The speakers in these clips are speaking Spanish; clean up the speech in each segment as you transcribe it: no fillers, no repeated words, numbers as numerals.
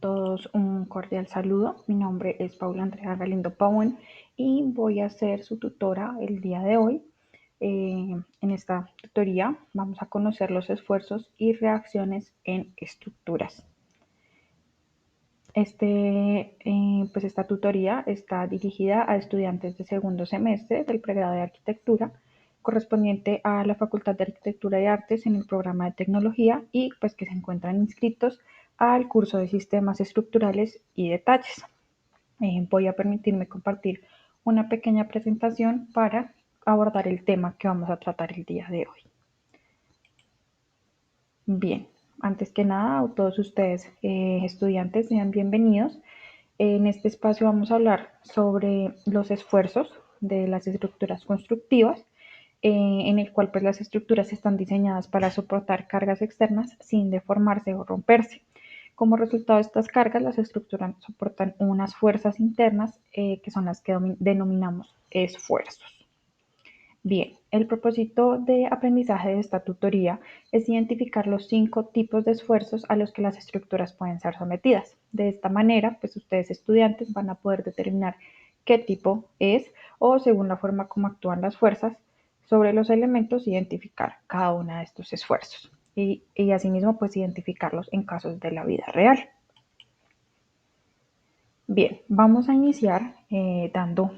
todos un cordial saludo. Mi nombre es Paula Andrea Galindo Pauen y voy a ser su tutora el día de hoy. En esta tutoría vamos a conocer los esfuerzos y reacciones en estructuras. Esta tutoría está dirigida a estudiantes de segundo semestre del pregrado de arquitectura, correspondiente a la Facultad de Arquitectura y Artes en el programa de tecnología y pues que se encuentran inscritos al curso de sistemas estructurales y detalles. Voy a permitirme compartir una pequeña presentación para abordar el tema que vamos a tratar el día de hoy. Bien, antes que nada, a todos ustedes estudiantes, sean bienvenidos. En este espacio vamos a hablar sobre los esfuerzos de las estructuras constructivas, en el cual pues las estructuras están diseñadas para soportar cargas externas sin deformarse o romperse. Como resultado de estas cargas, las estructuras soportan unas fuerzas internas que son las que denominamos esfuerzos. Bien, el propósito de aprendizaje de esta tutoría es identificar los 5 tipos de esfuerzos a los que las estructuras pueden ser sometidas. De esta manera, pues ustedes estudiantes van a poder determinar qué tipo es o según la forma como actúan las fuerzas sobre los elementos, identificar cada uno de estos esfuerzos y asimismo pues identificarlos en casos de la vida real. Bien, vamos a iniciar dando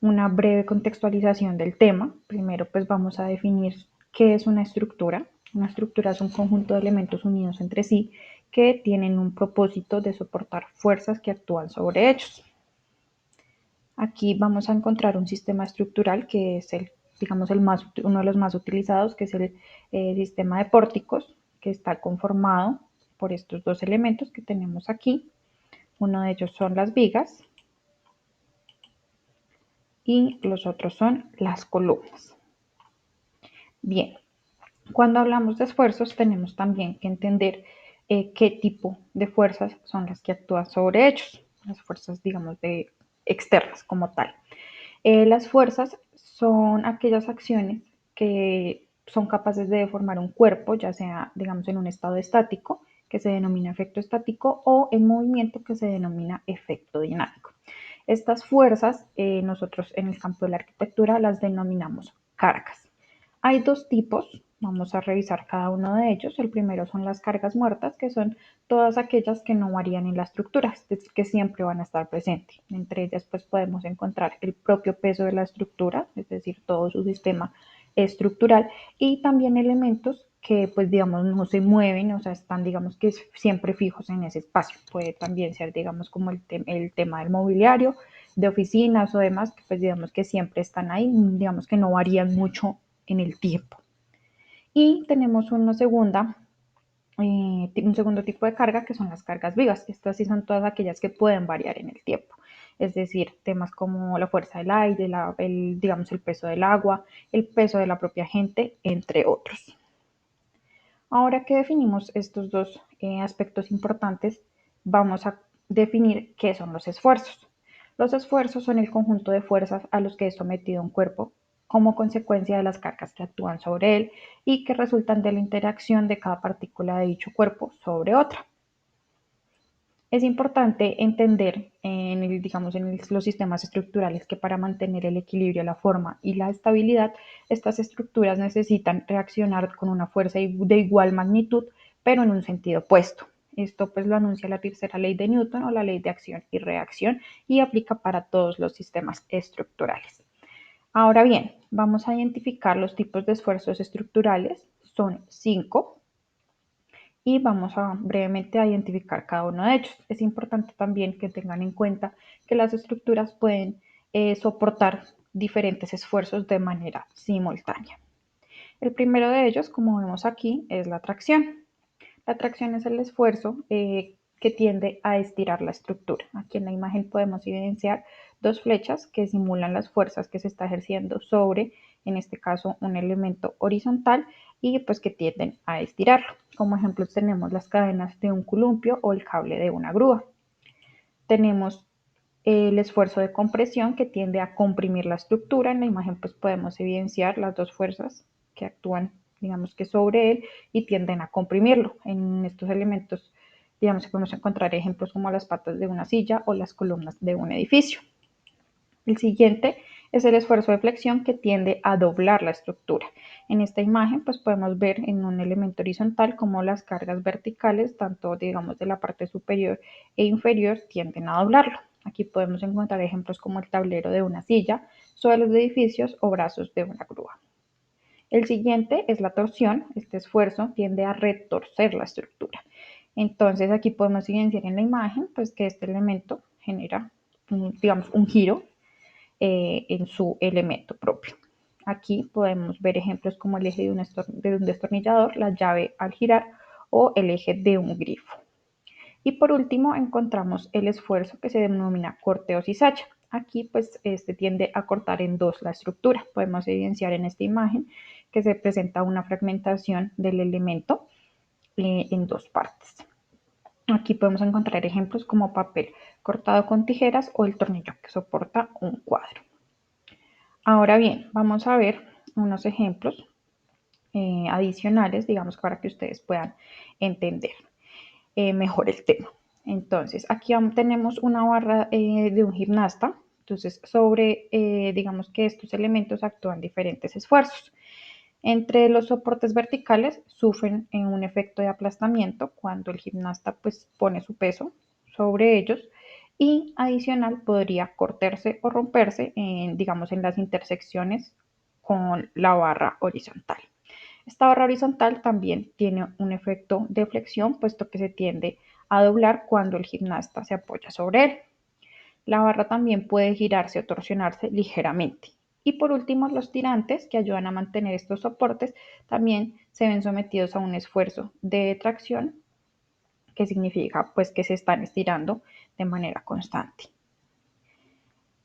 una breve contextualización del tema. Primero, pues vamos a definir qué es una estructura. Una estructura es un conjunto de elementos unidos entre sí que tienen un propósito de soportar fuerzas que actúan sobre ellos. Aquí vamos a encontrar un sistema estructural que es uno de los más utilizados, que es el sistema de pórticos, que está conformado por estos dos elementos que tenemos aquí. Uno de ellos son las vigas y los otros son las columnas. Bien, cuando hablamos de esfuerzos tenemos también que entender qué tipo de fuerzas son las que actúan sobre ellos, las fuerzas digamos externas como tal. Las fuerzas son aquellas acciones que son capaces de deformar un cuerpo, ya sea digamos en un estado estático, que se denomina efecto estático, o en movimiento, que se denomina efecto dinámico. Estas fuerzas nosotros en el campo de la arquitectura las denominamos cargas. Hay dos tipos, vamos a revisar cada uno de ellos. El primero son las cargas muertas, que son todas aquellas que no varían en la estructura, es decir, que siempre van a estar presentes. Entre ellas pues podemos encontrar el propio peso de la estructura, es decir, todo su sistema estructural, y también elementos que pues digamos no se mueven, o sea, están digamos que siempre fijos en ese espacio. Puede también ser digamos como el tema del mobiliario, de oficinas o demás, que pues digamos que siempre están ahí, digamos que no varían mucho en el tiempo. Y tenemos un segundo tipo de carga, que son las cargas vivas. Estas sí son todas aquellas que pueden variar en el tiempo. Es decir, temas como la fuerza del aire, digamos el peso del agua, el peso de la propia gente, entre otros. Ahora que definimos estos dos aspectos importantes, vamos a definir qué son los esfuerzos. Los esfuerzos son el conjunto de fuerzas a los que es sometido un cuerpo como consecuencia de las cargas que actúan sobre él y que resultan de la interacción de cada partícula de dicho cuerpo sobre otra. Es importante entender en los sistemas estructurales que para mantener el equilibrio, la forma y la estabilidad, estas estructuras necesitan reaccionar con una fuerza de igual magnitud, pero en un sentido opuesto. Esto pues lo anuncia la tercera ley de Newton o la ley de acción y reacción y aplica para todos los sistemas estructurales. Ahora bien, vamos a identificar los tipos de esfuerzos estructurales. Son 5 y vamos a brevemente a identificar cada uno de ellos. Es importante también que tengan en cuenta que las estructuras pueden soportar diferentes esfuerzos de manera simultánea. El primero de ellos, como vemos aquí, es la tracción. La tracción es el esfuerzo que tiende a estirar la estructura. Aquí en la imagen podemos evidenciar dos flechas que simulan las fuerzas que se está ejerciendo sobre, en este caso, un elemento horizontal y pues que tienden a estirarlo. Como ejemplos tenemos las cadenas de un columpio o el cable de una grúa. Tenemos el esfuerzo de compresión que tiende a comprimir la estructura. En la imagen pues podemos evidenciar las dos fuerzas que actúan digamos que sobre él y tienden a comprimirlo. En estos elementos Digamos que podemos encontrar ejemplos como las patas de una silla o las columnas de un edificio. El siguiente es el esfuerzo de flexión que tiende a doblar la estructura. En esta imagen pues podemos ver en un elemento horizontal como las cargas verticales, tanto digamos de la parte superior e inferior, tienden a doblarlo. Aquí podemos encontrar ejemplos como el tablero de una silla, suelos de edificios o brazos de una grúa. El siguiente es la torsión. Este esfuerzo tiende a retorcer la estructura. Entonces aquí podemos evidenciar en la imagen pues que este elemento genera digamos un giro en su elemento propio. Aquí podemos ver ejemplos como el eje de un destornillador, la llave al girar o el eje de un grifo. Y por último encontramos el esfuerzo que se denomina corte o cizaña. Aquí pues este tiende a cortar en dos la estructura. Podemos evidenciar en esta imagen que se presenta una fragmentación del elemento en dos partes. Aquí podemos encontrar ejemplos como papel cortado con tijeras o el tornillo que soporta un cuadro. Ahora bien, vamos a ver unos ejemplos adicionales, digamos, para que ustedes puedan entender mejor el tema. Entonces, aquí tenemos una barra de un gimnasta. Entonces, digamos que estos elementos actúan diferentes esfuerzos. Entre los soportes verticales sufren un efecto de aplastamiento cuando el gimnasta pues pone su peso sobre ellos y adicional podría cortarse o romperse digamos en las intersecciones con la barra horizontal. Esta barra horizontal también tiene un efecto de flexión puesto que se tiende a doblar cuando el gimnasta se apoya sobre él. La barra también puede girarse o torsionarse ligeramente. Y por último, los tirantes que ayudan a mantener estos soportes también se ven sometidos a un esfuerzo de tracción que significa pues que se están estirando de manera constante.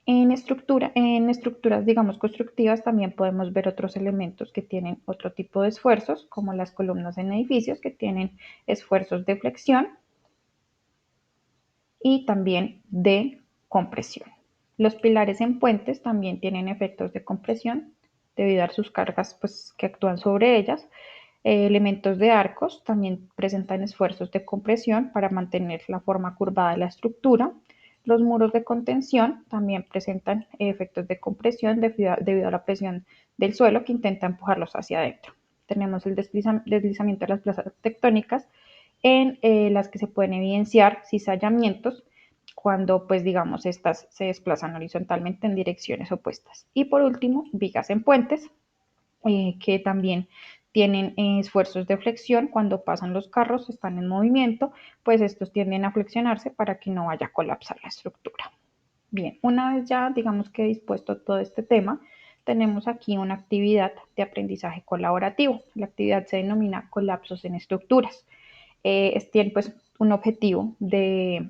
En estructuras, digamos, constructivas también podemos ver otros elementos que tienen otro tipo de esfuerzos, como las columnas en edificios que tienen esfuerzos de flexión y también de compresión. Los pilares en puentes también tienen efectos de compresión debido a sus cargas pues, que actúan sobre ellas. Elementos de arcos también presentan esfuerzos de compresión para mantener la forma curvada de la estructura. Los muros de contención también presentan efectos de compresión debido a la presión del suelo que intenta empujarlos hacia adentro. Tenemos el deslizamiento de las plazas tectónicas en las que se pueden evidenciar cizallamientos cuando, pues digamos, estas se desplazan horizontalmente en direcciones opuestas. Y por último, vigas en puentes, que también tienen esfuerzos de flexión cuando pasan los carros, están en movimiento, pues estos tienden a flexionarse para que no vaya a colapsar la estructura. Bien, una vez ya digamos que dispuesto todo este tema, tenemos aquí una actividad de aprendizaje colaborativo. La actividad se denomina colapsos en estructuras. Tiene pues un objetivo de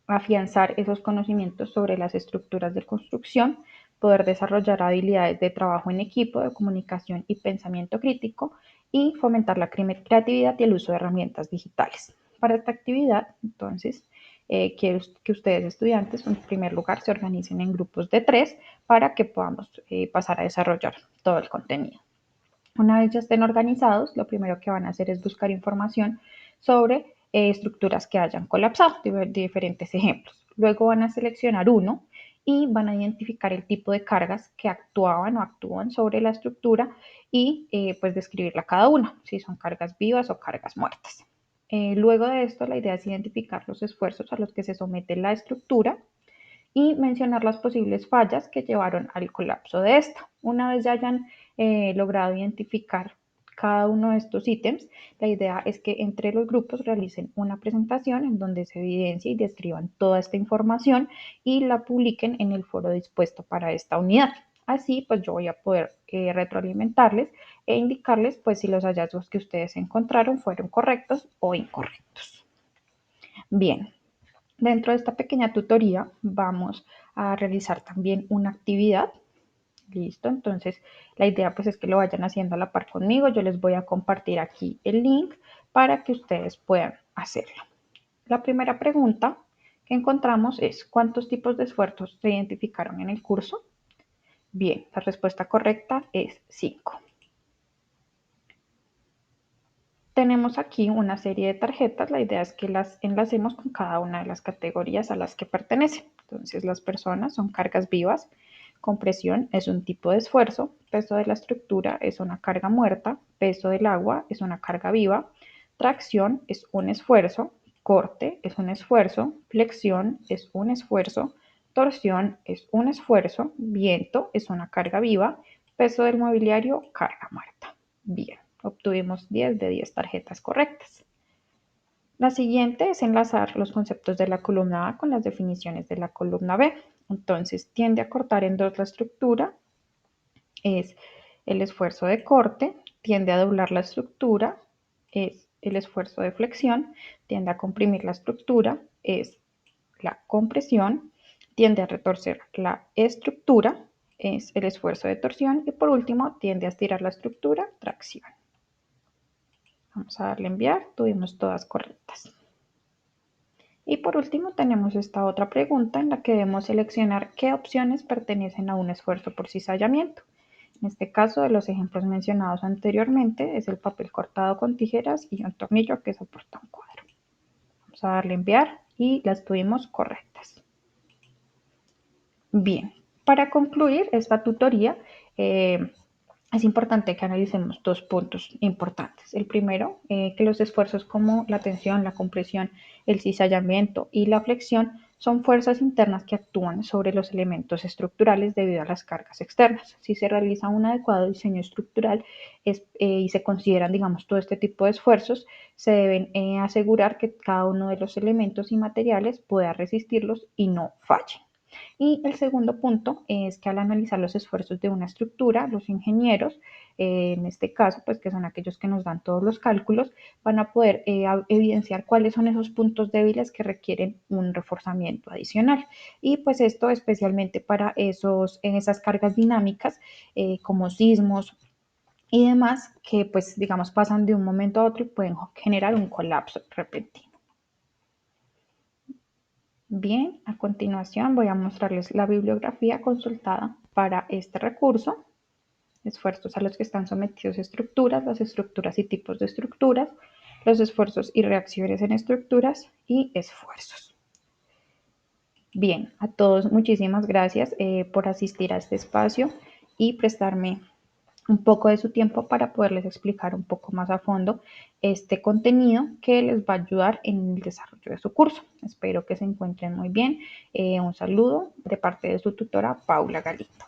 afianzar esos conocimientos sobre las estructuras de construcción, poder desarrollar habilidades de trabajo en equipo, de comunicación y pensamiento crítico y fomentar la creatividad y el uso de herramientas digitales. Para esta actividad, entonces, quiero que ustedes estudiantes, en primer lugar, se organicen en grupos de 3 para que podamos pasar a desarrollar todo el contenido. Una vez ya estén organizados, lo primero que van a hacer es buscar información sobre estructuras que hayan colapsado, diferentes ejemplos. Luego van a seleccionar uno y van a identificar el tipo de cargas que actuaban o actúan sobre la estructura y pues describirla cada una, si son cargas vivas o cargas muertas. Luego de esto, la idea es identificar los esfuerzos a los que se somete la estructura y mencionar las posibles fallas que llevaron al colapso de esta. Una vez ya hayan logrado identificar cada uno de estos ítems, la idea es que entre los grupos realicen una presentación en donde se evidencie y describan toda esta información y la publiquen en el foro dispuesto para esta unidad. Así, pues yo voy a poder retroalimentarles e indicarles pues si los hallazgos que ustedes encontraron fueron correctos o incorrectos. Bien, dentro de esta pequeña tutoría vamos a realizar también una actividad. Listo, entonces la idea pues es que lo vayan haciendo a la par conmigo. Yo les voy a compartir aquí el link para que ustedes puedan hacerlo. La primera pregunta que encontramos es ¿cuántos tipos de esfuerzos se identificaron en el curso? Bien, la respuesta correcta es 5. tenemos aquí una serie de tarjetas. La idea es que las enlacemos con cada una de las categorías a las que pertenecen. Entonces, las personas son cargas vivas, compresión es un tipo de esfuerzo, peso de la estructura es una carga muerta, peso del agua es una carga viva, tracción es un esfuerzo, corte es un esfuerzo, flexión es un esfuerzo, torsión es un esfuerzo, viento es una carga viva, peso del mobiliario, carga muerta. Bien, obtuvimos 10 de 10 tarjetas correctas. La siguiente es enlazar los conceptos de la columna A con las definiciones de la columna B. Entonces, tiende a cortar en dos la estructura, es el esfuerzo de corte, tiende a doblar la estructura, es el esfuerzo de flexión, tiende a comprimir la estructura, es la compresión, tiende a retorcer la estructura, es el esfuerzo de torsión y por último tiende a estirar la estructura, tracción. Vamos a darle a enviar, tuvimos todas correctas. Y por último tenemos esta otra pregunta en la que debemos seleccionar qué opciones pertenecen a un esfuerzo por cizallamiento. En este caso, de los ejemplos mencionados anteriormente, es el papel cortado con tijeras y un tornillo que soporta un cuadro. Vamos a darle a enviar y las tuvimos correctas. Bien, para concluir esta tutoría, es importante que analicemos dos puntos importantes. El primero, que los esfuerzos como la tensión, la compresión, el cizallamiento y la flexión son fuerzas internas que actúan sobre los elementos estructurales debido a las cargas externas. Si se realiza un adecuado diseño estructural y se consideran, digamos, todo este tipo de esfuerzos, se deben asegurar que cada uno de los elementos y materiales pueda resistirlos y no falle. Y el segundo punto es que al analizar los esfuerzos de una estructura, los ingenieros, en este caso, pues que son aquellos que nos dan todos los cálculos, van a poder evidenciar cuáles son esos puntos débiles que requieren un reforzamiento adicional. Y pues esto especialmente para en esas cargas dinámicas como sismos y demás que pues digamos pasan de un momento a otro y pueden generar un colapso repentino. Bien, a continuación voy a mostrarles la bibliografía consultada para este recurso, esfuerzos a los que están sometidos estructuras, las estructuras y tipos de estructuras, los esfuerzos y reacciones en estructuras y esfuerzos. Bien, a todos muchísimas gracias por asistir a este espacio y prestarme un poco de su tiempo para poderles explicar un poco más a fondo este contenido que les va a ayudar en el desarrollo de su curso. Espero que se encuentren muy bien. Un saludo de parte de su tutora Paula Galito.